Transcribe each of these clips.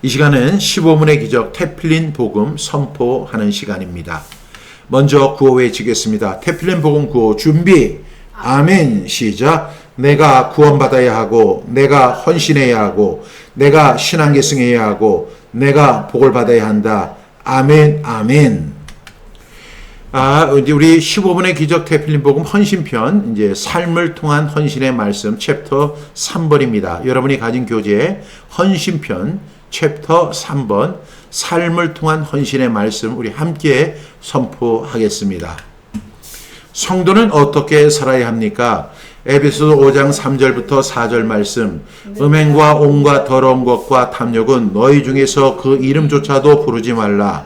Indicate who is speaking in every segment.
Speaker 1: 이 시간은 15분의 기적 테필린 복음 선포하는 시간입니다. 먼저 구호 외치겠습니다. 테필린 복음 구호 준비. 아멘. 시작. 내가 구원받아야 하고, 내가 헌신해야 하고, 내가 신앙계승해야 하고, 내가 복을 받아야 한다. 아멘. 아멘. 이제 우리 15분의 기적 테필린 복음 헌신편, 이제 삶을 통한 헌신의 말씀 챕터 3번입니다. 여러분이 가진 교재 헌신편 챕터 3번 삶을 통한 헌신의 말씀 우리 함께 선포하겠습니다. 성도는 어떻게 살아야 합니까? 에베소서 5장 3절부터 4절 말씀. 음행과 온갖 더러운 것과 탐욕은 너희 중에서 그 이름조차도 부르지 말라.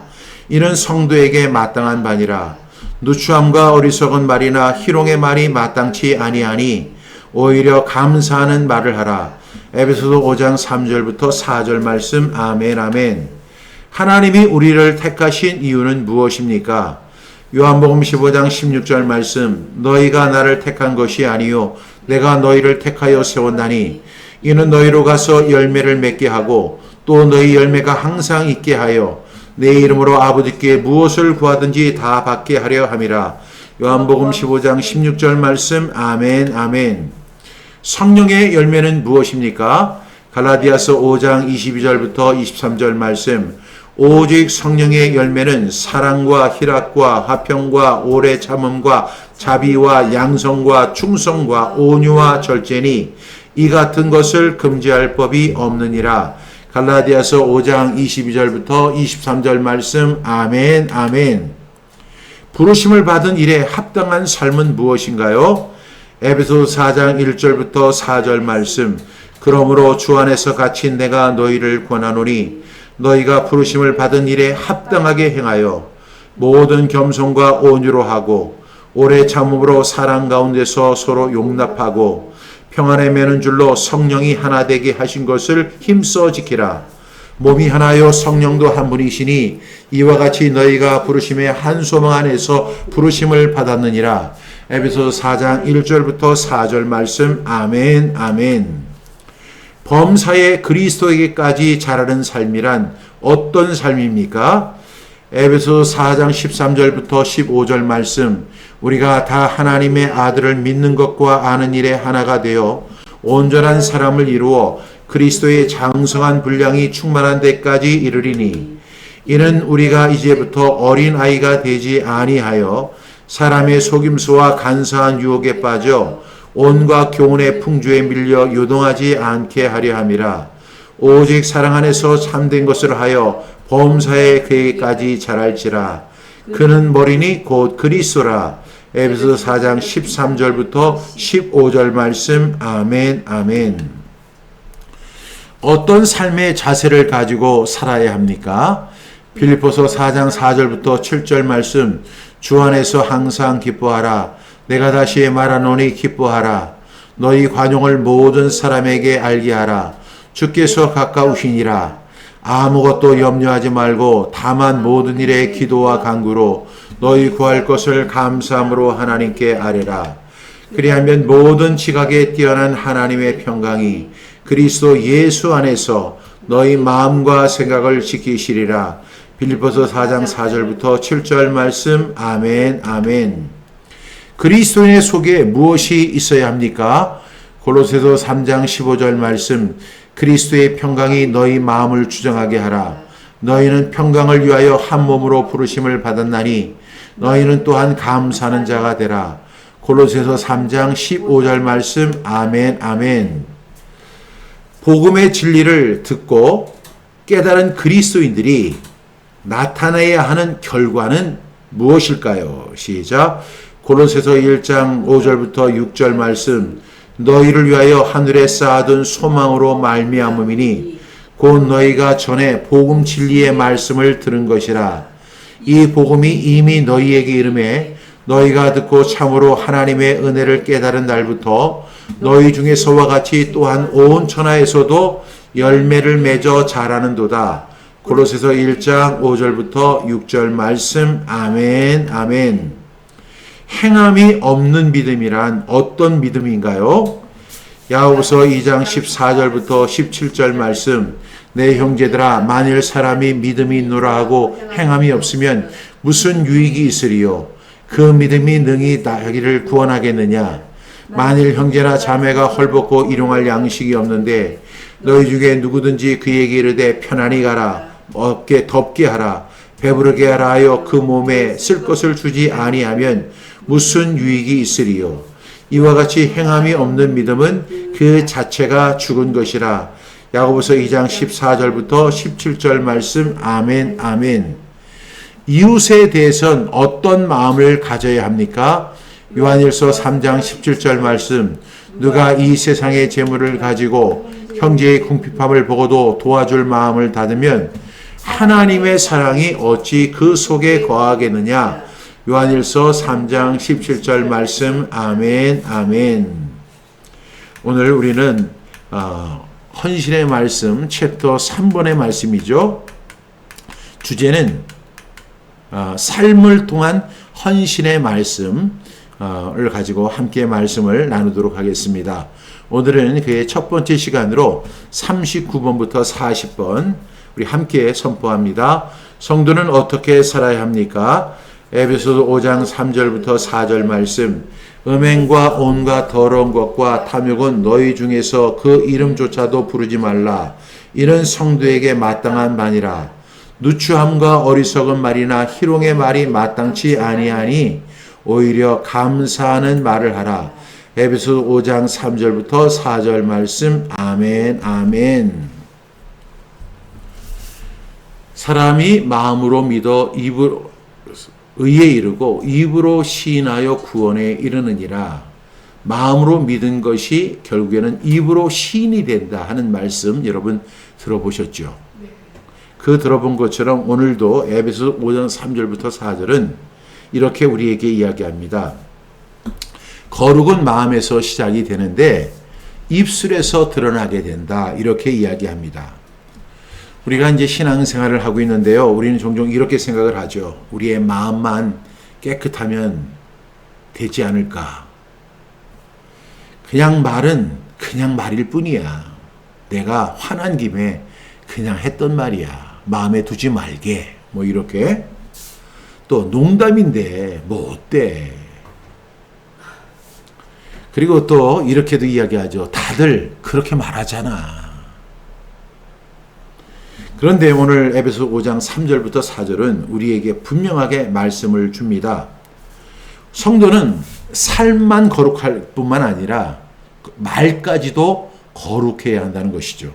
Speaker 1: 이는 성도에게 마땅한 바니라. 누추함과 어리석은 말이나 희롱의 말이 마땅치 아니하니 오히려 감사하는 말을 하라. 에베소서 5장 3절부터 4절 말씀. 아멘. 아멘. 하나님이 우리를 택하신 이유는 무엇입니까? 요한복음 15장 16절 말씀. 너희가 나를 택한 것이 아니요 내가 너희를 택하여 세웠나니 이는 너희로 가서 열매를 맺게 하고 또 너희 열매가 항상 있게 하여 내 이름으로 아버지께 무엇을 구하든지 다 받게 하려 함이라. 요한복음 15장 16절 말씀. 아멘. 아멘. 성령의 열매는 무엇입니까? 갈라디아서 5장 22절부터 23절 말씀. 오직 성령의 열매는 사랑과 희락과 화평과 오래 참음과 자비와 양성과 충성과 온유와 절제니 이 같은 것을 금지할 법이 없느니라. 갈라디아서 5장 22절부터 23절 말씀. 아멘. 아멘. 부르심을 받은 일에 합당한 삶은 무엇인가요? 에베소서 4장 1절부터 4절 말씀. 그러므로 주 안에서 갇힌 내가 너희를 권하노니 너희가 부르심을 받은 일에 합당하게 행하여 모든 겸손과 온유로 하고 오래 참음으로 사랑 가운데서 서로 용납하고 평안에 매는 줄로 성령이 하나 되게 하신 것을 힘써 지키라. 몸이 하나요 성령도 한 분이시니 이와 같이 너희가 부르심의 한 소망 안에서 부르심을 받았느니라. 에베소서 4장 1절부터 4절 말씀. 아멘. 아멘. 범사에 그리스도에게까지 자라는 삶이란 어떤 삶입니까? 에베소서 4장 13절부터 15절 말씀. 우리가 다 하나님의 아들을 믿는 것과 아는 일에 하나가 되어 온전한 사람을 이루어 그리스도의 장성한 분량이 충만한 데까지 이르리니 이는 우리가 이제부터 어린아이가 되지 아니하여 사람의 속임수와 간사한 유혹에 빠져 온갖 교훈의 풍조에 밀려 요동하지 않게 하려 함이라. 오직 사랑 안에서 참된 것을 하여 범사에 그에게까지 자랄지라. 그는 머리니 곧 그리스도라. 에베소서 4장 13절부터 15절 말씀. 아멘. 아멘. 어떤 삶의 자세를 가지고 살아야 합니까? 빌립보서 4장 4절부터 7절 말씀. 주 안에서 항상 기뻐하라. 내가 다시 말하노니 기뻐하라. 너희 관용을 모든 사람에게 알게 하라. 주께서 가까우시니라. 아무것도 염려하지 말고 다만 모든 일에 기도와 간구로 너희 구할 것을 감사함으로 하나님께 아뢰라. 그리하면 모든 지각에 뛰어난 하나님의 평강이 그리스도 예수 안에서 너희 마음과 생각을 지키시리라. 빌립보서 4장 4절부터 7절 말씀. 아멘. 아멘. 그리스도인의 속에 무엇이 있어야 합니까? 골로새서 3장 15절 말씀. 그리스도의 평강이 너희 마음을 주장하게 하라. 너희는 평강을 위하여 한 몸으로 부르심을 받았나니 너희는 또한 감사하는 자가 되라. 골로새서 3장 15절 말씀. 아멘. 아멘. 복음의 진리를 듣고 깨달은 그리스도인들이 나타내야 하는 결과는 무엇일까요? 시작. 골로새서 1장 5절부터 6절 말씀. 너희를 위하여 하늘에 쌓아둔 소망으로 말미암음이니 곧 너희가 전에 복음 진리의 말씀을 들은 것이라. 이 복음이 이미 너희에게 이름에 너희가 듣고 참으로 하나님의 은혜를 깨달은 날부터 너희 중에서와 같이 또한 온 천하에서도 열매를 맺어 자라는도다. 골로새서 1장 5절부터 6절 말씀. 아멘. 아멘. 행함이 없는 믿음이란 어떤 믿음인가요? 야고보서 2장 14절부터 17절 말씀. 내 형제들아, 만일 사람이 믿음이 있노라 하고 행함이 없으면 무슨 유익이 있으리요? 그 믿음이 능히 나기를 구원하겠느냐? 만일 형제나 자매가 헐벗고 일용할 양식이 없는데 너희 중에 누구든지 그에게 이르되 편안히 가라, 없게 덥게 하라, 배부르게 하라 하여 그 몸에 쓸 것을 주지 아니하면 무슨 유익이 있으리요? 이와 같이 행함이 없는 믿음은 그 자체가 죽은 것이라. 야고보서 2장 14절부터 17절 말씀. 아멘, 아멘. 이웃에 대해선 어떤 마음을 가져야 합니까? 요한일서 3장 17절 말씀. 누가 이 세상의 재물을 가지고 형제의 궁핍함을 보고도 도와줄 마음을 닫으면 하나님의 사랑이 어찌 그 속에 거하겠느냐? 요한일서 3장 17절 말씀. 아멘, 아멘. 오늘 우리는 헌신의 말씀 챕터 3번의 말씀이죠. 주제는 삶을 통한 헌신의 말씀을 가지고 함께 말씀을 나누도록 하겠습니다. 오늘은 그의 첫 번째 시간으로 39번부터 40번 우리 함께 선포합니다. 성도는 어떻게 살아야 합니까? 에베소서 5장 3절부터 4절 말씀. 음행과 온갖 더러운 것과 탐욕은 너희 중에서 그 이름조차도 부르지 말라. 이는 성도에게 마땅한 말이라. 누추함과 어리석은 말이나 희롱의 말이 마땅치 아니하니 오히려 감사하는 말을 하라. 에베소서 5장 3절부터 4절 말씀. 아멘, 아멘. 사람이 마음으로 믿어 입으로 의에 이르고 입으로 시인하여 구원에 이르느니라. 마음으로 믿은 것이 결국에는 입으로 시인이 된다 하는 말씀 여러분 들어보셨죠? 그 들어본 것처럼 오늘도 에베소 5장 3절부터 4절은 이렇게 우리에게 이야기합니다. 거룩은 마음에서 시작이 되는데 입술에서 드러나게 된다. 이렇게 이야기합니다. 우리가 이제 신앙생활을 하고 있는데요. 우리는 종종 이렇게 생각을 하죠. 우리의 마음만 깨끗하면 되지 않을까. 그냥 말은 그냥 말일 뿐이야. 내가 화난 김에 그냥 했던 말이야. 마음에 두지 말게. 뭐 이렇게. 또 농담인데 뭐 어때. 그리고 또 이렇게도 이야기하죠. 다들 그렇게 말하잖아. 그런데 오늘 에베소 5장 3절부터 4절은 우리에게 분명하게 말씀을 줍니다. 성도는 삶만 거룩할 뿐만 아니라 말까지도 거룩해야 한다는 것이죠.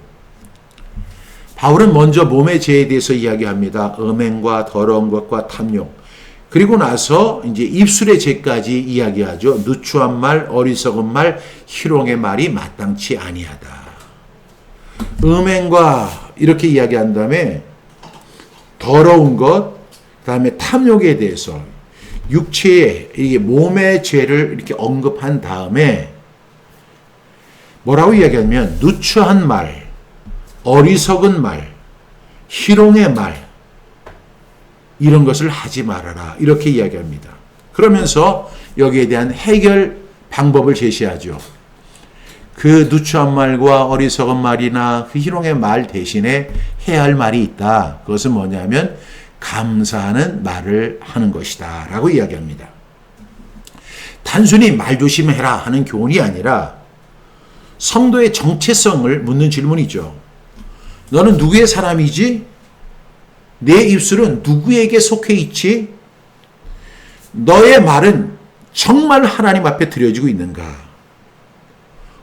Speaker 1: 바울은 먼저 몸의 죄에 대해서 이야기합니다. 음행과 더러운 것과 탐욕. 그리고 나서 이제 입술의 죄까지 이야기하죠. 누추한 말, 어리석은 말, 희롱의 말이 마땅치 아니하다. 음행과 이렇게 이야기한 다음에 더러운 것, 그 다음에 탐욕에 대해서 육체의 이게 몸의 죄를 이렇게 언급한 다음에 뭐라고 이야기하냐면 누추한 말, 어리석은 말, 희롱의 말 이런 것을 하지 말아라 이렇게 이야기합니다. 그러면서 여기에 대한 해결 방법을 제시하죠. 그 누추한 말과 어리석은 말이나 그 희롱의 말 대신에 해야 할 말이 있다. 그것은 뭐냐면 감사하는 말을 하는 것이다 라고 이야기합니다. 단순히 말 조심해라 하는 교훈이 아니라 성도의 정체성을 묻는 질문이죠. 너는 누구의 사람이지? 내 입술은 누구에게 속해 있지? 너의 말은 정말 하나님 앞에 드려지고 있는가?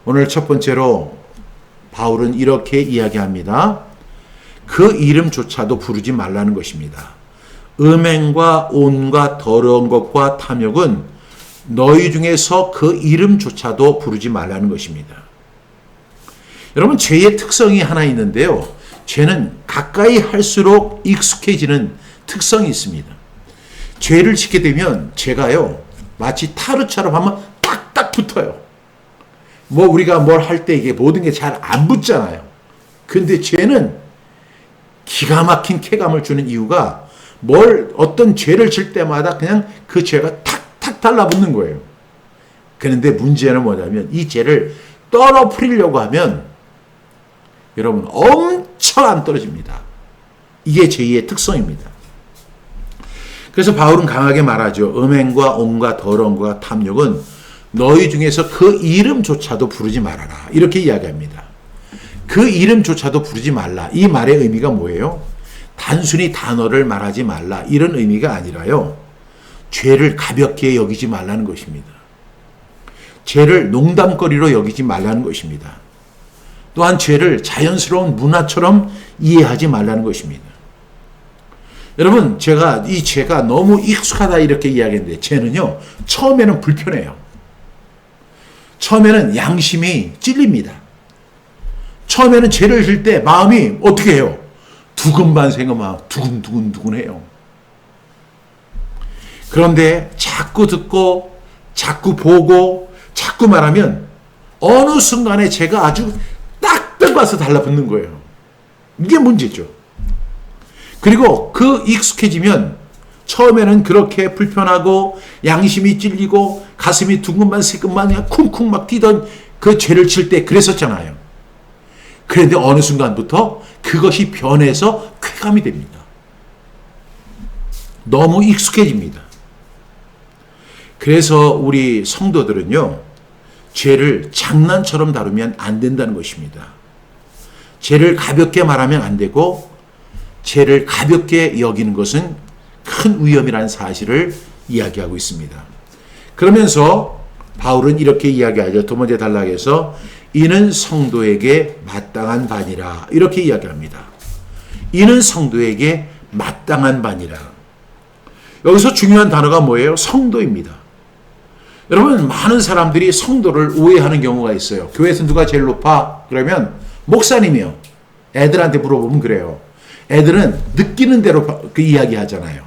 Speaker 1: 오늘 첫 번째로 바울은 이렇게 이야기합니다. 그 이름조차도 부르지 말라는 것입니다. 음행과 온갖 더러운 것과 탐욕은 너희 중에서 그 이름조차도 부르지 말라는 것입니다. 여러분, 죄의 특성이 하나 있는데요. 죄는 가까이 할수록 익숙해지는 특성이 있습니다. 죄를 짓게 되면 죄가요, 마치 타르처럼 하면 딱딱 붙어요. 뭐 우리가 뭘 할 때 이게 모든 게 잘 안 붙잖아요. 근데 죄는 기가 막힌 쾌감을 주는 이유가 어떤 죄를 질 때마다 그냥 그 죄가 탁탁 달라붙는 거예요. 그런데 문제는 뭐냐면 이 죄를 떨어뜨리려고 하면 여러분 엄청 안 떨어집니다. 이게 제2의 특성입니다. 그래서 바울은 강하게 말하죠. 음행과 온갖 더러운 것과 탐욕은 너희 중에서 그 이름조차도 부르지 말아라. 이렇게 이야기합니다. 그 이름조차도 부르지 말라. 이 말의 의미가 뭐예요? 단순히 단어를 말하지 말라. 이런 의미가 아니라요. 죄를 가볍게 여기지 말라는 것입니다. 죄를 농담거리로 여기지 말라는 것입니다. 또한 죄를 자연스러운 문화처럼 이해하지 말라는 것입니다. 여러분, 제가 이 죄가 너무 익숙하다 이렇게 이야기했는데, 죄는요, 처음에는 불편해요. 처음에는 양심이 찔립니다. 처음에는 죄를 질 때 마음이 어떻게 해요? 두근반생음하고 두근두근두근해요. 그런데 자꾸 듣고 자꾸 보고 자꾸 말하면 어느 순간에 제가 아주 딱딱 와서 달라붙는 거예요. 이게 문제죠. 그리고 그 익숙해지면 처음에는 그렇게 불편하고 양심이 찔리고 가슴이 두근반새근만 쿵쿵 막 뛰던 그 죄를 칠 때 그랬었잖아요. 그런데 어느 순간부터 그것이 변해서 쾌감이 됩니다. 너무 익숙해집니다. 그래서 우리 성도들은요, 죄를 장난처럼 다루면 안 된다는 것입니다. 죄를 가볍게 말하면 안 되고, 죄를 가볍게 여기는 것은 큰 위험이라는 사실을 이야기하고 있습니다. 그러면서 바울은 이렇게 이야기하죠. 두 번째 단락에서 이는 성도에게 마땅한 바니라. 이렇게 이야기합니다. 이는 성도에게 마땅한 바니라. 여기서 중요한 단어가 뭐예요? 성도입니다. 여러분, 많은 사람들이 성도를 오해하는 경우가 있어요. 교회에서 누가 제일 높아? 그러면 목사님이요. 애들한테 물어보면 그래요. 애들은 느끼는 대로 그 이야기 하잖아요.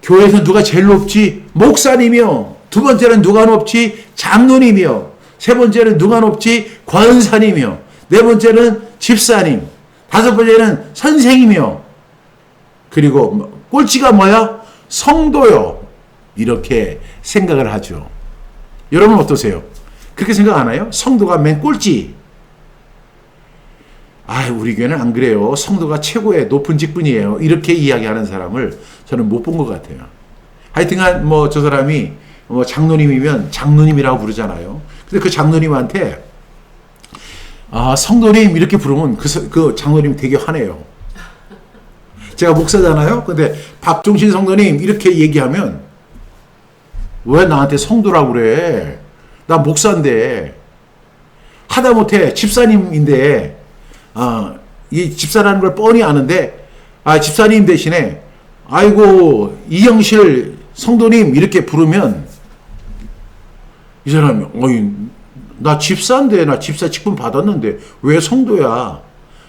Speaker 1: 교회에서 누가 제일 높지? 목사님이요. 두 번째는 누가 높지? 장로님이요. 세 번째는 누가 높지? 권사님이요. 네 번째는 집사님. 다섯 번째는 선생님이요. 그리고 꼴찌가 뭐야? 성도요. 이렇게 생각을 하죠. 여러분 어떠세요? 그렇게 생각 안 해요? 성도가 맨 꼴찌. 우리 교회는 안 그래요. 성도가 최고의 높은 직분이에요. 이렇게 이야기하는 사람을 저는 못 본 것 같아요. 하여튼간 저 사람이 장로님이면 장로님이라고 부르잖아요. 근데 그 장로님한테 성도님 이렇게 부르면 그 장로님 되게 화내요. 제가 목사잖아요. 근데 박종신 성도님 이렇게 얘기하면 왜 나한테 성도라고 그래? 나 목사인데. 하다못해 집사님인데 이 집사라는 걸 뻔히 아는데 집사님 대신에 아이고 이영실 성도님 이렇게 부르면 이 사람이 나 집사인데 나 집사 직분 받았는데 왜 성도야?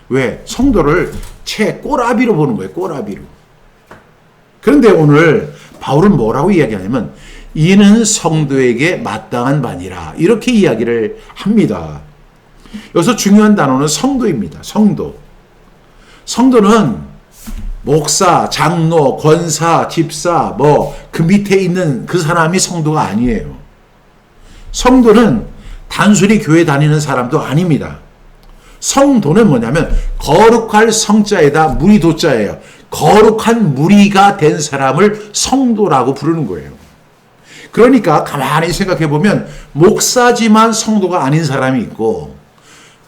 Speaker 1: 왜? 성도를 채 꼬라비로 보는 거예요. 꼬라비로. 그런데 오늘 바울은 뭐라고 이야기하냐면 이는 성도에게 마땅한 바니라 이렇게 이야기를 합니다. 여기서 중요한 단어는 성도입니다. 성도. 성도는 목사, 장로, 권사, 집사 그 밑에 있는 그 사람이 성도가 아니에요. 성도는 단순히 교회 다니는 사람도 아닙니다. 성도는 뭐냐면 거룩할 성자에다 무리 도자예요. 거룩한 무리가 된 사람을 성도라고 부르는 거예요. 그러니까 가만히 생각해 보면 목사지만 성도가 아닌 사람이 있고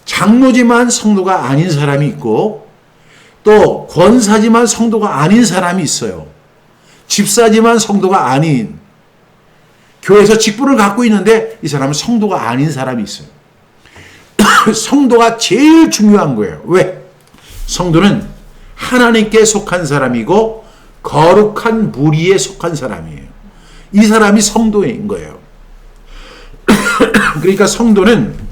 Speaker 1: 장로지만 성도가 아닌 사람이 있고 또 권사지만 성도가 아닌 사람이 있어요. 집사지만 성도가 아닌 교회에서 직분을 갖고 있는데 이 사람은 성도가 아닌 사람이 있어요. 성도가 제일 중요한 거예요. 왜? 성도는 하나님께 속한 사람이고 거룩한 무리에 속한 사람이에요. 이 사람이 성도인 거예요. 그러니까 성도는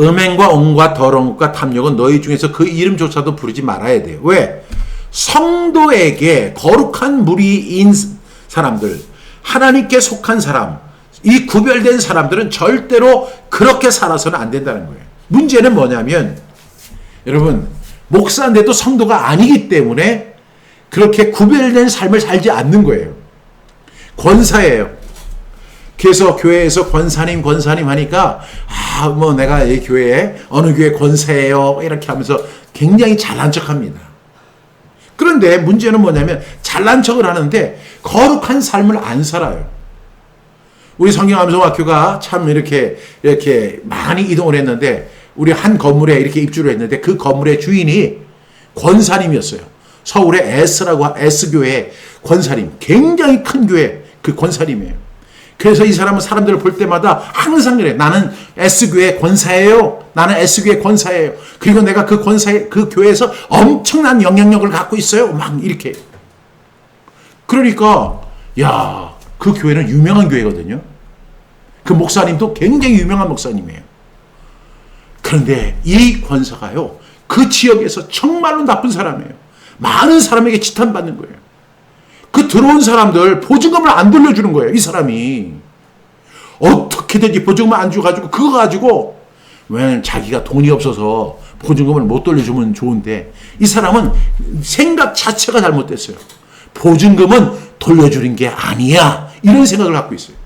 Speaker 1: 음행과 온갖 더러운 것과 탐욕은 너희 중에서 그 이름조차도 부르지 말아야 돼요. 왜? 성도에게 거룩한 무리인 사람들, 하나님께 속한 사람, 이 구별된 사람들은 절대로 그렇게 살아서는 안 된다는 거예요. 문제는 뭐냐면 여러분 목사인데도 성도가 아니기 때문에 그렇게 구별된 삶을 살지 않는 거예요. 권사예요. 그래서 교회에서 권사님 하니까 뭐 내가 이 교회에 어느 교회 권사예요 이렇게 하면서 굉장히 잘난 척합니다. 그런데 문제는 뭐냐면 잘난 척을 하는데 거룩한 삶을 안 살아요. 우리 성경암송학교가 참 이렇게 많이 이동을 했는데 우리 한 건물에 이렇게 입주를 했는데 그 건물의 주인이 권사님이었어요. 서울의 S교회 권사님, 굉장히 큰 교회 그 권사님이에요. 그래서 이 사람은 사람들을 볼 때마다 항상 그래. 나는 S교회 권사예요. 나는 S교회 권사예요. 그리고 내가 그 교회에서 엄청난 영향력을 갖고 있어요. 막 이렇게. 그러니까 그 교회는 유명한 교회거든요. 그 목사님도 굉장히 유명한 목사님이에요. 그런데 이 권사가요, 그 지역에서 정말로 나쁜 사람이에요. 많은 사람에게 지탄받는 거예요. 그 들어온 사람들 보증금을 안 돌려주는 거예요. 이 사람이 어떻게든지 보증금을 안 줘가지고 그거 가지고, 왜냐면 자기가 돈이 없어서 보증금을 못 돌려주면 좋은데 이 사람은 생각 자체가 잘못됐어요. 보증금은 돌려주는 게 아니야, 이런 생각을 갖고 있어요.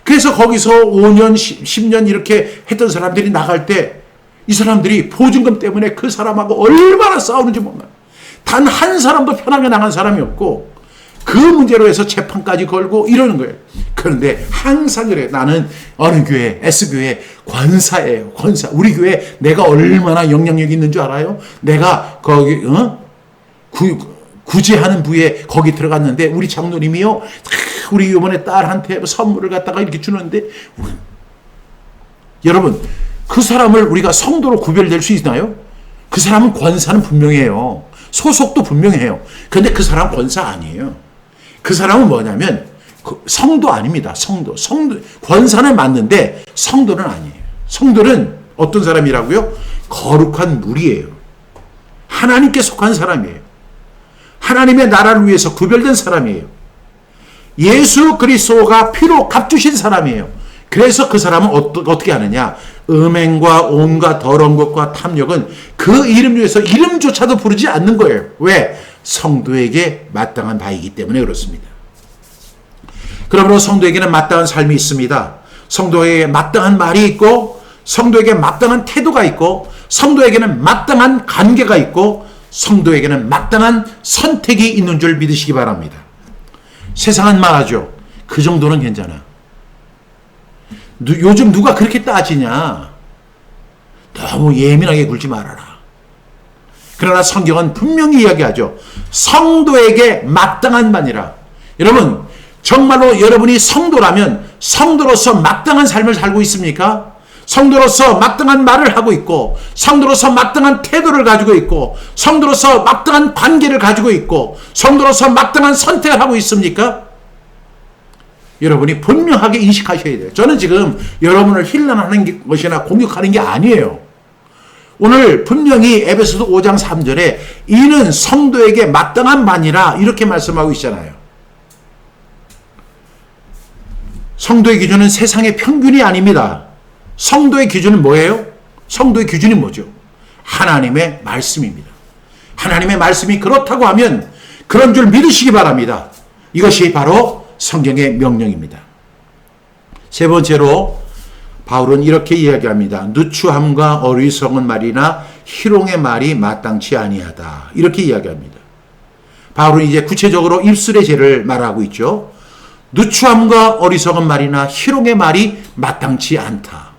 Speaker 1: 그래서 거기서 5년 10년 이렇게 했던 사람들이 나갈 때 이 사람들이 보증금 때문에 그 사람하고 얼마나 싸우는지 몰라요. 단 한 사람도 편하게 나간 사람이 없고 그 문제로 해서 재판까지 걸고 이러는 거예요. 그런데 항상 그래. 나는 어느 교회, S교회 권사예요. 권사. 우리 교회 내가 얼마나 영향력이 있는 줄 알아요? 내가 거기 구제하는 부에 거기 들어갔는데 우리 장로님이요, 우리 이번에 딸한테 선물을 갖다가 이렇게 주는데, 여러분 그 사람을 우리가 성도로 구별될 수 있나요? 그 사람은 권사는 분명해요. 소속도 분명해요. 그런데 그 사람은 권사 아니에요. 그 사람은 뭐냐면 성도 아닙니다. 성도. 권사는 맞는데 성도는 아니에요. 성도는 어떤 사람이라고요? 거룩한 무리예요. 하나님께 속한 사람이에요. 하나님의 나라를 위해서 구별된 사람이에요. 예수 그리스도가 피로 값주신 사람이에요. 그래서 그 사람은 어떻게 하느냐? 음행과 온갖 더러운 것과 탐욕은 그 이름 위에서 이름조차도 부르지 않는 거예요. 왜? 성도에게 마땅한 바이기 때문에 그렇습니다. 그러므로 성도에게는 마땅한 삶이 있습니다. 성도에게 마땅한 말이 있고, 성도에게 마땅한 태도가 있고, 성도에게는 마땅한 관계가 있고, 성도에게는 마땅한 선택이 있는 줄 믿으시기 바랍니다. 세상은 말하죠. 그 정도는 괜찮아. 요즘 누가 그렇게 따지냐? 너무 예민하게 굴지 말아라. 그러나 성경은 분명히 이야기하죠. 성도에게 마땅한 바니라. 여러분, 정말로 여러분이 성도라면 성도로서 마땅한 삶을 살고 있습니까? 성도로서 마땅한 말을 하고 있고, 성도로서 마땅한 태도를 가지고 있고, 성도로서 마땅한 관계를 가지고 있고, 성도로서 마땅한 선택을 하고 있습니까? 여러분이 분명하게 인식하셔야 돼요. 저는 지금 여러분을 힐난하는 것이나 공격하는 게 아니에요. 오늘 분명히 에베소서 5장 3절에 이는 성도에게 마땅한 바니라 이렇게 말씀하고 있잖아요. 성도의 기준은 세상의 평균이 아닙니다. 성도의 기준은 뭐예요? 성도의 기준이 뭐죠? 하나님의 말씀입니다. 하나님의 말씀이 그렇다고 하면 그런 줄 믿으시기 바랍니다. 이것이 바로 성경의 명령입니다. 세 번째로 바울은 이렇게 이야기합니다. 누추함과 어리석은 말이나 희롱의 말이 마땅치 아니하다. 이렇게 이야기합니다. 바울은 이제 구체적으로 입술의 죄를 말하고 있죠. 누추함과 어리석은 말이나 희롱의 말이 마땅치 않다.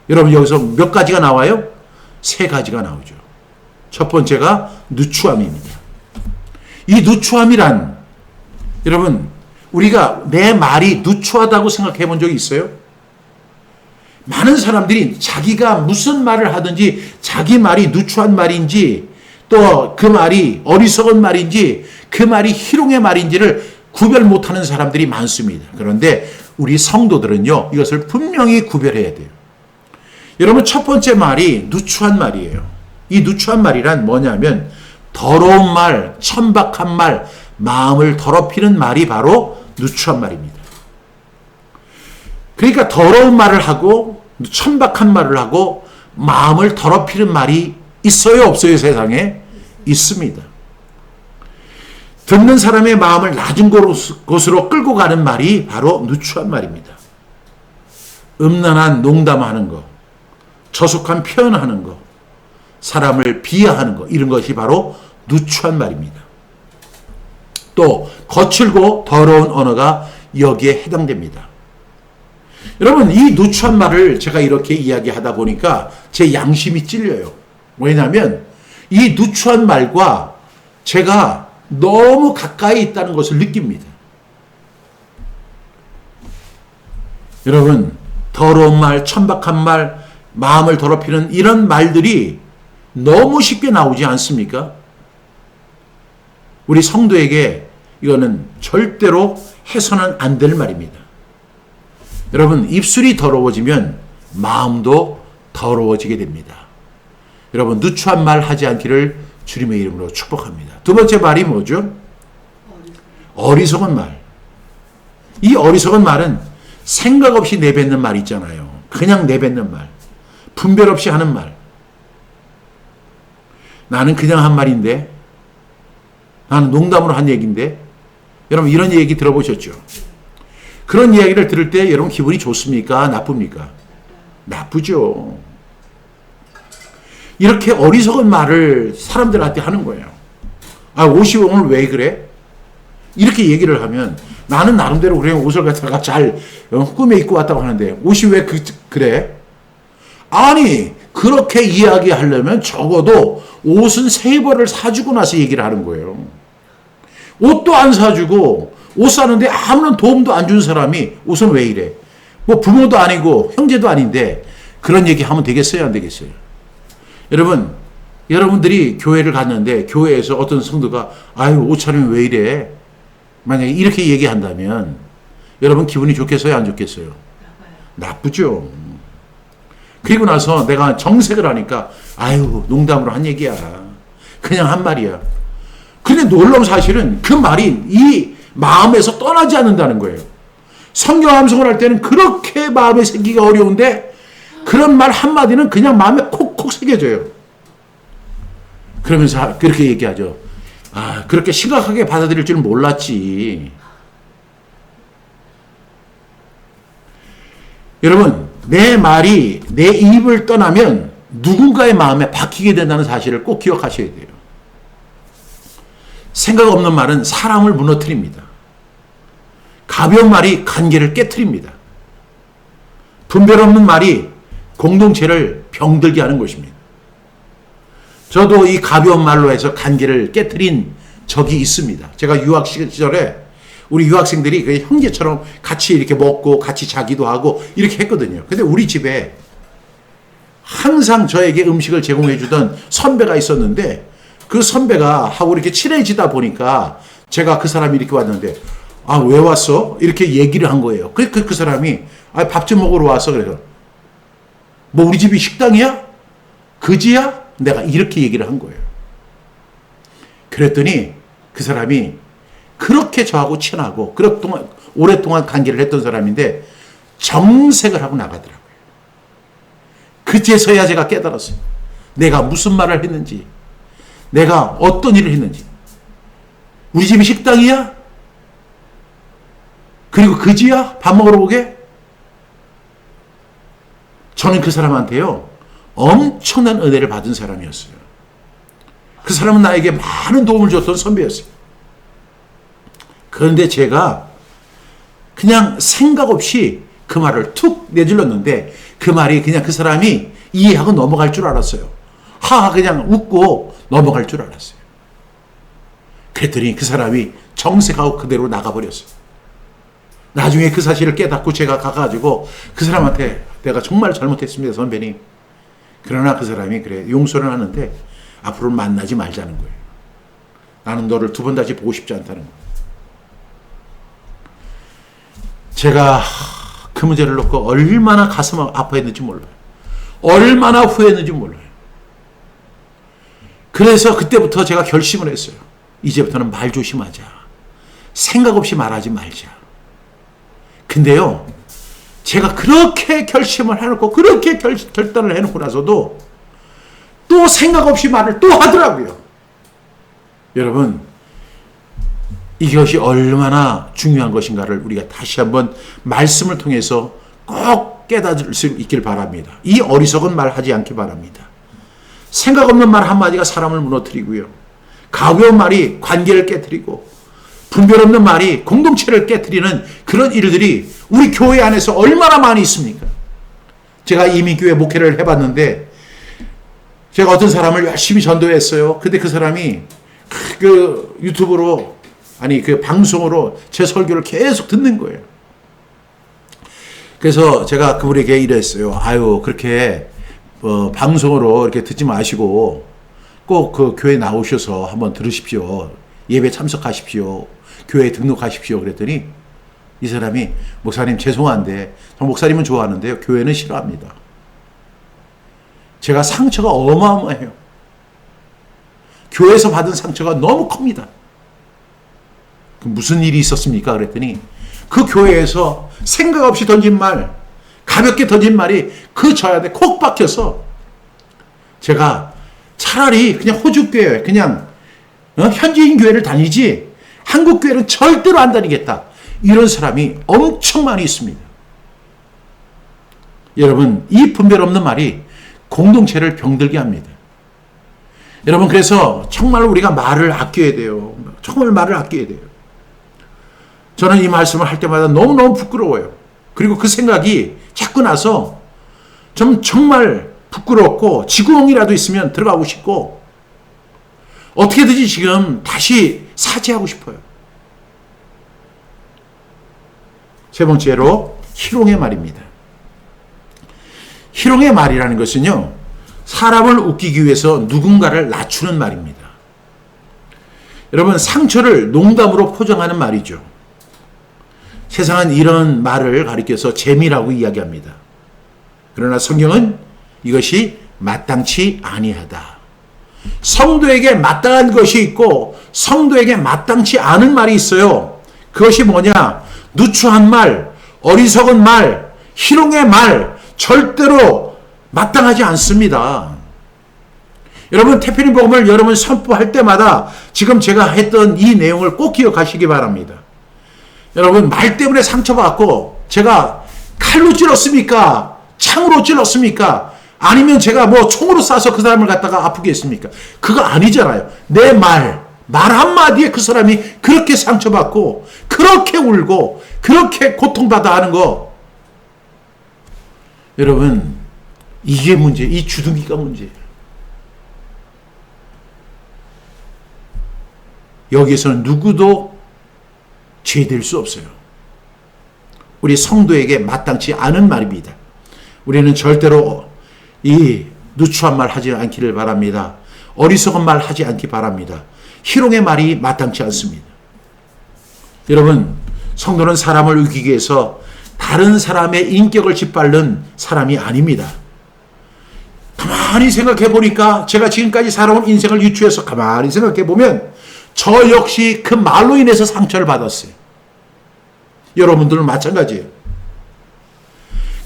Speaker 1: 여러분 여기서 몇 가지가 나와요? 세 가지가 나오죠. 첫 번째가 누추함입니다. 이 누추함이란, 여러분 우리가 내 말이 누추하다고 생각해 본 적이 있어요? 많은 사람들이 자기가 무슨 말을 하든지 자기 말이 누추한 말인지 또 그 말이 어리석은 말인지 그 말이 희롱의 말인지를 구별 못하는 사람들이 많습니다. 그런데 우리 성도들은요, 이것을 분명히 구별해야 돼요. 여러분 첫 번째 말이 누추한 말이에요. 이 누추한 말이란 뭐냐면 더러운 말, 천박한 말, 마음을 더럽히는 말이 바로 누추한 말입니다. 그러니까 더러운 말을 하고 천박한 말을 하고 마음을 더럽히는 말이 있어요, 없어요? 세상에 있습니다. 듣는 사람의 마음을 낮은 곳으로 끌고 가는 말이 바로 누추한 말입니다. 음란한 농담하는 거, 저속한 표현하는 거, 사람을 비하하는 거, 이런 것이 바로 누추한 말입니다. 또 거칠고 더러운 언어가 여기에 해당됩니다. 여러분, 이 누추한 말을 제가 이렇게 이야기하다 보니까 제 양심이 찔려요. 왜냐하면 이 누추한 말과 제가 너무 가까이 있다는 것을 느낍니다. 여러분, 더러운 말, 천박한 말, 마음을 더럽히는 이런 말들이 너무 쉽게 나오지 않습니까? 우리 성도에게 이거는 절대로 해서는 안 될 말입니다. 여러분, 입술이 더러워지면 마음도 더러워지게 됩니다. 여러분, 누추한 말 하지 않기를 주님의 이름으로 축복합니다. 두 번째 말이 뭐죠? 어리석은 말. 이 어리석은 말은 생각 없이 내뱉는 말 있잖아요. 그냥 내뱉는 말. 분별 없이 하는 말. 나는 그냥 한 말인데, 나는 농담으로 한 얘기인데, 여러분 이런 얘기 들어보셨죠? 그런 이야기를 들을 때 여러분 기분이 좋습니까? 나쁩니까? 나쁘죠. 이렇게 어리석은 말을 사람들한테 하는 거예요. 아, 옷이 오늘 왜 그래? 이렇게 얘기를 하면 나는 나름대로 그냥 옷을 갖다가 잘 꾸며 입고 왔다고 하는데 옷이 왜 그래? 아니, 그렇게 이야기하려면 적어도 옷은 3벌을 사주고 나서 얘기를 하는 거예요. 옷도 안 사주고 옷 사는데 아무런 도움도 안 준 사람이 옷은 왜 이래? 뭐 부모도 아니고 형제도 아닌데 그런 얘기 하면 되겠어요? 안 되겠어요? 여러분, 여러분들이 교회를 갔는데 교회에서 어떤 성도가 아유, 옷차림이 왜 이래? 만약에 이렇게 얘기한다면 여러분 기분이 좋겠어요? 안 좋겠어요? 나쁘죠. 그리고 나서 내가 정색을 하니까 아유, 농담으로 한 얘기야. 그냥 한 말이야. 근데 놀라운 사실은 그 말이 이 마음에서 떠나지 않는다는 거예요. 성경 암송을 할 때는 그렇게 마음에 새기기가 어려운데 그런 말 한마디는 그냥 마음에 콕콕 새겨져요. 그러면서 그렇게 얘기하죠. 아, 그렇게 심각하게 받아들일 줄은 몰랐지. 여러분, 내 말이 내 입을 떠나면 누군가의 마음에 박히게 된다는 사실을 꼭 기억하셔야 돼요. 생각 없는 말은 사람을 무너뜨립니다. 가벼운 말이 관계를 깨트립니다. 분별 없는 말이 공동체를 병들게 하는 것입니다. 저도 이 가벼운 말로 해서 관계를 깨트린 적이 있습니다. 제가 유학 시절에 우리 유학생들이 그 형제처럼 같이 이렇게 먹고 같이 자기도 하고 이렇게 했거든요. 근데 우리 집에 항상 저에게 음식을 제공해 주던 선배가 있었는데 그 선배가 하고 이렇게 친해지다 보니까 제가 그 사람이 이렇게 왔는데 아, 왜 왔어? 이렇게 얘기를 한 거예요. 그 사람이 아, 밥 좀 먹으러 왔어. 그래서 뭐 우리 집이 식당이야? 그지야? 내가 이렇게 얘기를 한 거예요. 그랬더니 그 사람이 그렇게 저하고 친하고 오랫동안 관계를 했던 사람인데 정색을 하고 나가더라고요. 그제서야 제가 깨달았어요. 내가 무슨 말을 했는지, 내가 어떤 일을 했는지. 우리 집이 식당이야? 그리고 그지야? 밥 먹으러 오게? 저는 그 사람한테요, 엄청난 은혜를 받은 사람이었어요. 그 사람은 나에게 많은 도움을 줬던 선배였어요. 그런데 제가 그냥 생각 없이 그 말을 툭 내질렀는데 그 말이 그냥 그 사람이 이해하고 넘어갈 줄 알았어요. 하하 그냥 웃고 넘어갈 줄 알았어요. 그랬더니 그 사람이 정색하고 그대로 나가버렸어요. 나중에 그 사실을 깨닫고 제가 가가지고 그 사람한테 내가 정말 잘못했습니다, 선배님. 그러나 그 사람이 그래 용서를 하는데 앞으로는 만나지 말자는 거예요. 나는 너를 두 번 다시 보고 싶지 않다는 거예요. 제가 그 문제를 놓고 얼마나 가슴 아파했는지 몰라요. 얼마나 후회했는지 몰라요. 그래서 그때부터 제가 결심을 했어요. 이제부터는 말 조심하자. 생각 없이 말하지 말자. 근데요, 제가 그렇게 결심을 해놓고 그렇게 결단을 해놓고 나서도 또 생각 없이 말을 또 하더라고요. 여러분, 이것이 얼마나 중요한 것인가를 우리가 다시 한번 말씀을 통해서 꼭 깨달을 수 있길 바랍니다. 이 어리석은 말 하지 않기 바랍니다. 생각 없는 말 한마디가 사람을 무너뜨리고요. 가벼운 말이 관계를 깨뜨리고 분별 없는 말이 공동체를 깨뜨리는 그런 일들이 우리 교회 안에서 얼마나 많이 있습니까? 제가 이미 교회 목회를 해봤는데 제가 어떤 사람을 열심히 전도했어요. 근데 그 사람이 그 유튜브로 그 방송으로 제 설교를 계속 듣는 거예요. 그래서 제가 그분에게 이랬어요. 아유, 그렇게 방송으로 이렇게 듣지 마시고 꼭 그 교회 나오셔서 한번 들으십시오. 예배 참석하십시오. 교회에 등록하십시오. 그랬더니 이 사람이 목사님 죄송한데 저 목사님은 좋아하는데요. 교회는 싫어합니다. 제가 상처가 어마어마해요. 교회에서 받은 상처가 너무 큽니다. 무슨 일이 있었습니까? 그랬더니 그 교회에서 생각 없이 던진 말, 가볍게 던진 말이 그 저한테 콕 박혀서 제가 차라리 그냥 호주 교회, 그냥 현지인 교회를 다니지 한국 교회는 절대로 안 다니겠다. 이런 사람이 엄청 많이 있습니다. 여러분, 이 분별 없는 말이 공동체를 병들게 합니다. 여러분, 그래서 정말 우리가 말을 아껴야 돼요. 정말 말을 아껴야 돼요. 저는 이 말씀을 할 때마다 너무너무 부끄러워요. 그리고 그 생각이 자꾸 나서 좀 정말 부끄럽고 지구멍이라도 있으면 들어가고 싶고 어떻게든지 지금 다시 사죄하고 싶어요. 세 번째로 희롱의 말입니다. 희롱의 말이라는 것은요, 사람을 웃기기 위해서 누군가를 낮추는 말입니다. 여러분, 상처를 농담으로 포장하는 말이죠. 세상은 이런 말을 가리켜서 재미라고 이야기합니다. 그러나 성경은 이것이 마땅치 아니하다. 성도에게 마땅한 것이 있고 성도에게 마땅치 않은 말이 있어요. 그것이 뭐냐? 누추한 말, 어리석은 말, 희롱의 말, 절대로 마땅하지 않습니다. 여러분, 태필린 복음을 여러분 선포할 때마다 지금 제가 했던 이 내용을 꼭 기억하시기 바랍니다. 여러분, 말 때문에 상처받고 제가 칼로 찔렀습니까? 창으로 찔렀습니까? 아니면 제가 뭐 총으로 쏴서 그 사람을 갖다가 아프게 했습니까? 그거 아니잖아요. 내 말 한마디에 그 사람이 그렇게 상처받고 그렇게 울고 그렇게 고통받아 하는 거, 여러분, 이게 문제, 이 주둥이가 문제예요. 여기에서는 누구도 죄될 수 없어요. 우리 성도에게 마땅치 않은 말입니다. 우리는 절대로 이 누추한 말 하지 않기를 바랍니다. 어리석은 말 하지 않기 바랍니다. 희롱의 말이 마땅치 않습니다. 여러분, 성도는 사람을 웃기기 위해서 다른 사람의 인격을 짓밟는 사람이 아닙니다. 가만히 생각해 보니까 제가 지금까지 살아온 인생을 유추해서 가만히 생각해 보면 저 역시 그 말로 인해서 상처를 받았어요. 여러분들은 마찬가지예요.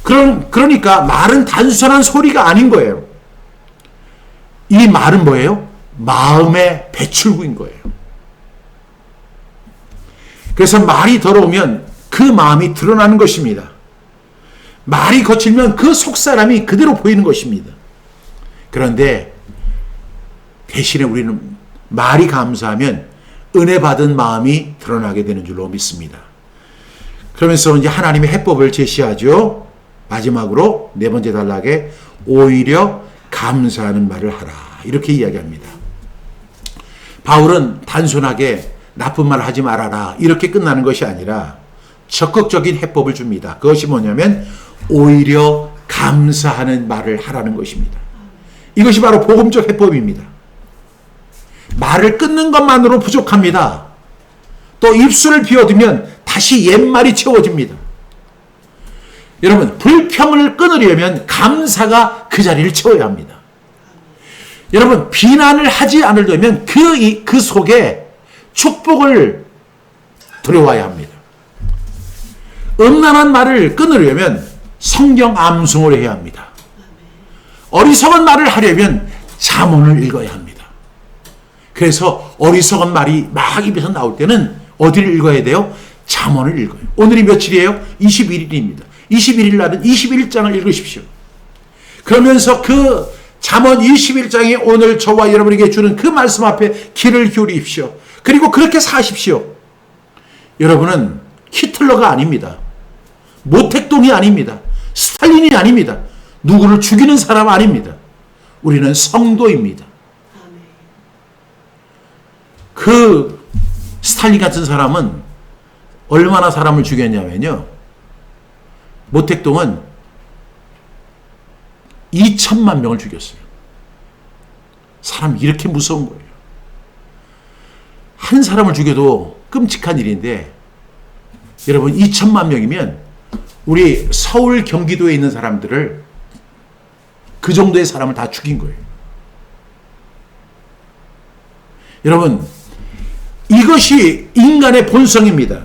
Speaker 1: 그러니까 말은 단순한 소리가 아닌 거예요. 이 말은 뭐예요? 마음의 배출구인 거예요. 그래서 말이 더러우면 그 마음이 드러나는 것입니다. 말이 거칠면 그 속사람이 그대로 보이는 것입니다. 그런데 대신에 우리는 말이 감사하면 은혜 받은 마음이 드러나게 되는 줄로 믿습니다. 그러면서 이제 하나님의 해법을 제시하죠. 마지막으로 네 번째 단락에 오히려 감사하는 말을 하라, 이렇게 이야기합니다. 바울은 단순하게 나쁜 말 하지 말아라 이렇게 끝나는 것이 아니라 적극적인 해법을 줍니다. 그것이 뭐냐면 오히려 감사하는 말을 하라는 것입니다. 이것이 바로 복음적 해법입니다. 말을 끊는 것만으로 부족합니다. 또 입술을 비워두면 다시 옛말이 채워집니다. 여러분, 불평을 끊으려면 감사가 그 자리를 채워야 합니다. 여러분, 비난을 하지 않으려면 그 속에 축복을 들여와야 합니다. 음란한 말을 끊으려면 성경 암송을 해야 합니다. 어리석은 말을 하려면 잠언을 읽어야 합니다. 그래서 어리석은 말이 막 입에서 나올 때는 어디를 읽어야 돼요? 잠언을 읽어요. 오늘이 며칠이에요? 21일입니다. 21일 날은 21장을 읽으십시오. 그러면서 그 잠언 21장이 오늘 저와 여러분에게 주는 그 말씀 앞에 귀를 기울이십시오. 그리고 그렇게 사십시오. 여러분은 히틀러가 아닙니다. 모택동이 아닙니다. 스탈린이 아닙니다. 누구를 죽이는 사람 아닙니다. 우리는 성도입니다. 그 스탈린 같은 사람은 얼마나 사람을 죽였냐면요. 모택동은 2천만 명을 죽였어요. 사람이 이렇게 무서운 거예요. 한 사람을 죽여도 끔찍한 일인데 여러분 2천만 명이면 우리 서울 경기도에 있는 사람들을 그 정도의 사람을 다 죽인 거예요. 여러분 이것이 인간의 본성입니다.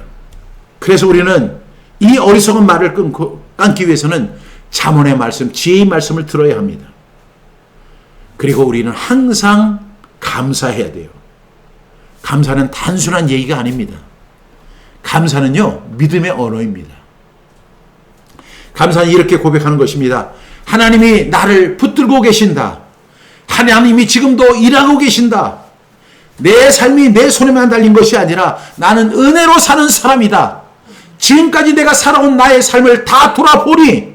Speaker 1: 그래서 우리는 이 어리석은 말을 끊기 위해서는 잠언의 말씀, 지혜의 말씀을 들어야 합니다. 그리고 우리는 항상 감사해야 돼요. 감사는 단순한 얘기가 아닙니다. 감사는요, 믿음의 언어입니다. 감사는 이렇게 고백하는 것입니다. 하나님이 나를 붙들고 계신다. 하나님이 지금도 일하고 계신다. 내 삶이 내 손에만 달린 것이 아니라 나는 은혜로 사는 사람이다. 지금까지 내가 살아온 나의 삶을 다 돌아보니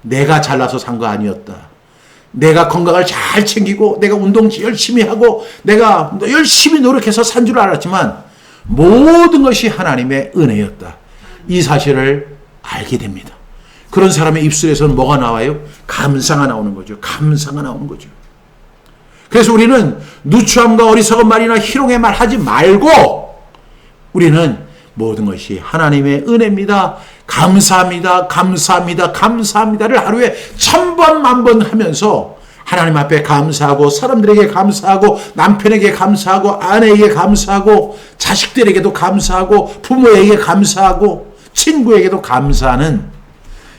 Speaker 1: 내가 잘나서 산 거 아니었다. 내가 건강을 잘 챙기고 내가 운동 열심히 하고 내가 열심히 노력해서 산 줄 알았지만 모든 것이 하나님의 은혜였다. 이 사실을 알게 됩니다. 그런 사람의 입술에서는 뭐가 나와요? 감사가 나오는 거죠. 감사가 나오는 거죠. 그래서 우리는 누추함과 어리석은 말이나 희롱의 말 하지 말고 우리는 모든 것이 하나님의 은혜입니다. 감사합니다. 감사합니다. 감사합니다를 하루에 1000번, 1000번 하면서 하나님 앞에 감사하고 사람들에게 감사하고 남편에게 감사하고 아내에게 감사하고 자식들에게도 감사하고 부모에게 감사하고 친구에게도 감사하는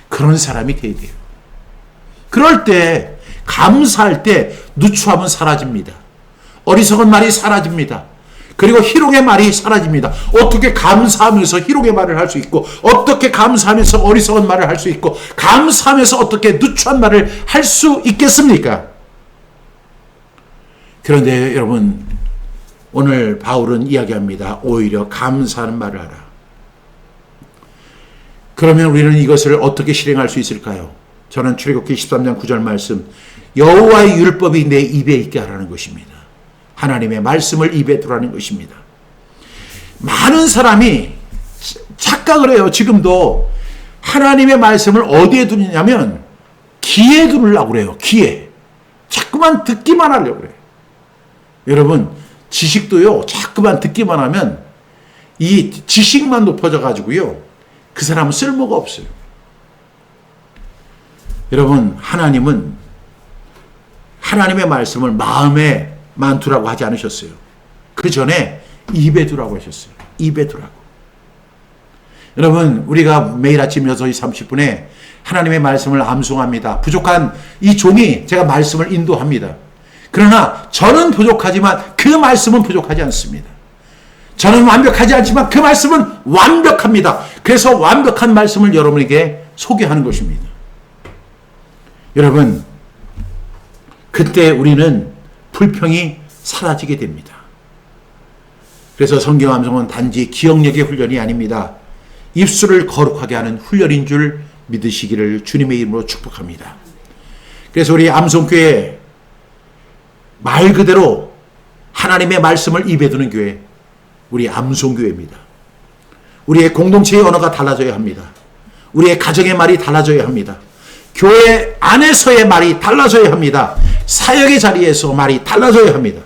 Speaker 1: 그런 사람이 돼야 돼요. 그럴 때 감사할 때 누추함은 사라집니다. 어리석은 말이 사라집니다. 그리고 희롱의 말이 사라집니다. 어떻게 감사하면서 희롱의 말을 할 수 있고 어떻게 감사하면서 어리석은 말을 할 수 있고 감사하면서 어떻게 누추한 말을 할 수 있겠습니까? 그런데 여러분 오늘 바울은 이야기합니다. 오히려 감사하는 말을 하라. 그러면 우리는 이것을 어떻게 실행할 수 있을까요? 저는 출애굽기 13장 9절 말씀 여호와의 율법이 내 입에 있게 하라는 것입니다. 하나님의 말씀을 입에 두라는 것입니다. 많은 사람이 착각을 해요. 지금도 하나님의 말씀을 어디에 두느냐면 귀에 두려고 그래요. 귀에. 자꾸만 듣기만 하려고 그래요. 여러분 지식도요. 자꾸만 듣기만 하면 이 지식만 높아져 가지고요. 그 사람은 쓸모가 없어요. 여러분 하나님은 하나님의 말씀을 마음에만 두라고 하지 않으셨어요. 그 전에 입에 두라고 하셨어요. 입에 두라고. 여러분 우리가 매일 아침 6시 30분에 하나님의 말씀을 암송합니다. 부족한 이 종이 제가 말씀을 인도합니다. 그러나 저는 부족하지만 그 말씀은 부족하지 않습니다. 저는 완벽하지 않지만 그 말씀은 완벽합니다. 그래서 완벽한 말씀을 여러분에게 소개하는 것입니다. 여러분 그때 우리는 불평이 사라지게 됩니다. 그래서 성경 암송은 단지 기억력의 훈련이 아닙니다. 입술을 거룩하게 하는 훈련인 줄 믿으시기를 주님의 이름으로 축복합니다. 그래서 우리 암송교회 말 그대로 하나님의 말씀을 입에 두는 교회 우리 암송교회입니다. 우리의 공동체의 언어가 달라져야 합니다. 우리의 가정의 말이 달라져야 합니다. 교회 안에서의 말이 달라져야 합니다. 사역의 자리에서 말이 달라져야 합니다.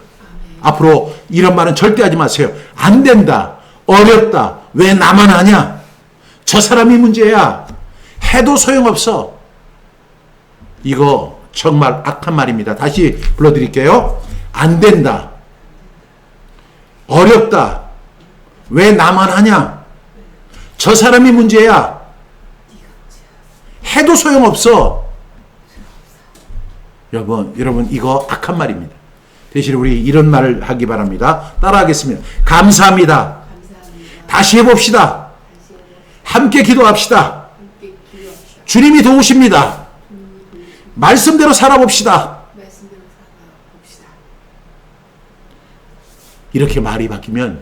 Speaker 1: 앞으로 이런 말은 절대 하지 마세요. 안 된다. 어렵다. 왜 나만 하냐? 저 사람이 문제야. 해도 소용없어. 이거 정말 악한 말입니다. 다시 불러드릴게요. 안 된다. 어렵다. 왜 나만 하냐? 저 사람이 문제야. 해도 소용없어. 여러분 이거 악한 말입니다. 대신 우리 이런 말을 하기 바랍니다. 따라하겠습니다. 감사합니다.
Speaker 2: 감사합니다.
Speaker 1: 다시 해봅시다.
Speaker 2: 다시 해봅시다.
Speaker 1: 함께 기도합시다.
Speaker 2: 함께 기도합시다.
Speaker 1: 주님이 도우십니다. 말씀대로 살아봅시다.
Speaker 2: 말씀대로 살아봅시다.
Speaker 1: 이렇게 말이 바뀌면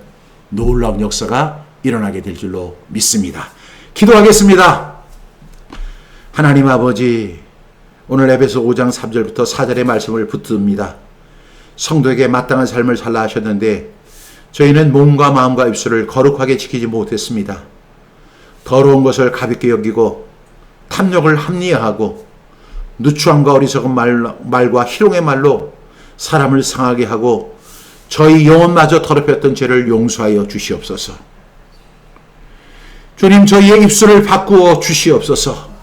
Speaker 1: 놀라운 역사가 일어나게 될 줄로 믿습니다. 기도하겠습니다. 하나님 아버지, 오늘 에베소 5장 3절부터 4절의 말씀을 붙듭니다. 성도에게 마땅한 삶을 살라 하셨는데 저희는 몸과 마음과 입술을 거룩하게 지키지 못했습니다. 더러운 것을 가볍게 여기고 탐욕을 합리화하고 누추함과 어리석은 말과 희롱의 말로 사람을 상하게 하고 저희 영혼마저 더럽혔던 죄를 용서하여 주시옵소서. 주님, 저희의 입술을 바꾸어 주시옵소서.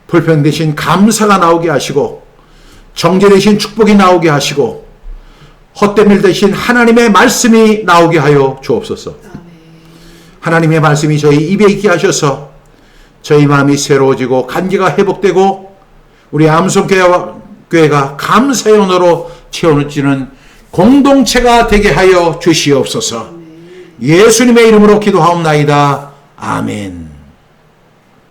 Speaker 1: 불평 대신 감사가 나오게 하시고 정죄 대신 축복이 나오게 하시고 헛된 일 대신 하나님의 말씀이 나오게 하여 주옵소서. 하나님의 말씀이 저희 입에 있게 하셔서 저희 마음이 새로워지고 간기가 회복되고 우리 암송교회가 감사의 언어로 채워지는 공동체가 되게 하여 주시옵소서. 예수님의 이름으로 기도하옵나이다. 아멘.